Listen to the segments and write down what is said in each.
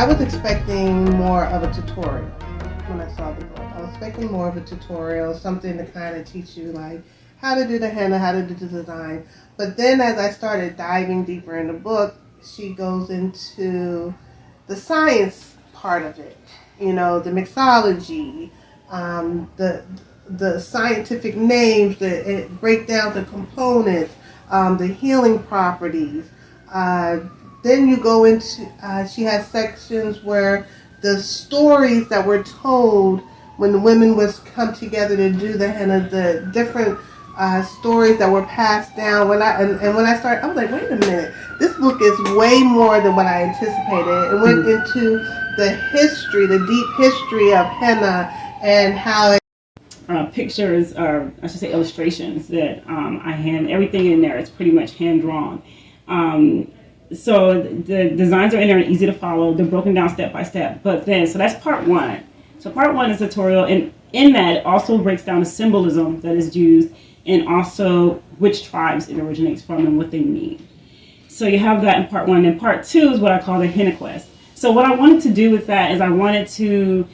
I was expecting more of a tutorial when I saw the book. I was expecting more of a tutorial, something to kind of teach you like how to do the henna, how to do the design. But then as I started diving deeper in the book, she goes into the science part of it. You know, the mixology, the scientific names, the breakdowns of components, the healing properties. Then you go into, she has sections where the stories that were told when the women was come together to do the henna, the different stories that were passed down. When I started, I was like, wait a minute, this book is way more than what I anticipated. It went into the history, the deep history of henna and how it pictures, or I should say illustrations that I hand, everything in there is pretty much hand drawn. So the designs are in there and easy to follow. They're broken down step by step. But then, so that's part one. So part one is tutorial, and in that it also breaks down the symbolism that is used and also which tribes it originates from and what they mean. So you have that in part one. And part two is what I call the henna quest. So what I wanted to do with that is I wanted to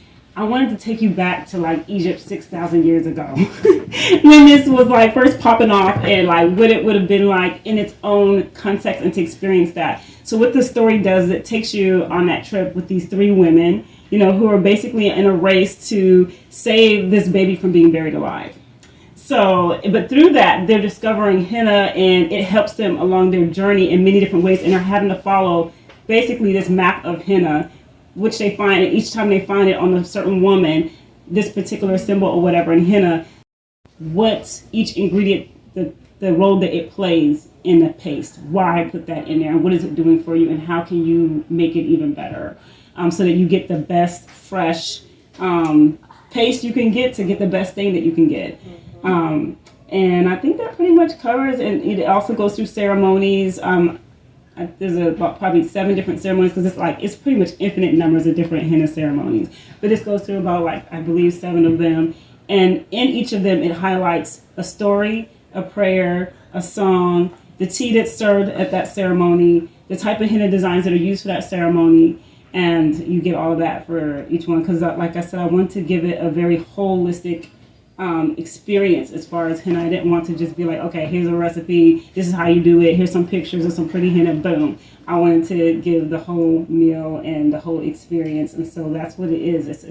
take you back to like Egypt 6,000 years ago when this was like first popping off, and like what it would have been like in its own context and to experience that. So what the story does is it takes you on that trip with these three women, you know, who are basically in a race to save this baby from being buried alive. So, but through that, they're discovering henna, and it helps them along their journey in many different ways, and they're having to follow basically this map of henna, which they find, and each time they find it on a certain woman, this particular symbol or whatever in henna, what each ingredient, the role that it plays in the paste, why I put that in there, and what is it doing for you, and how can you make it even better, so that you get the best fresh paste you can get to get the best thing that you can get. And I think that pretty much covers, and it also goes through ceremonies. There's about probably 7 different ceremonies, because it's pretty much infinite numbers of different henna ceremonies. But this goes through about I believe 7 of them, and in each of them it highlights a story, a prayer, a song, the tea that's served at that ceremony, the type of henna designs that are used for that ceremony, and you get all of that for each one. Because like I said, I want to give it a very holistic experience as far as henna. I didn't want to just be like, okay, here's a recipe, this is how you do it, here's some pictures of some pretty henna, boom. I wanted to give the whole meal and the whole experience, and so that's what it is. It's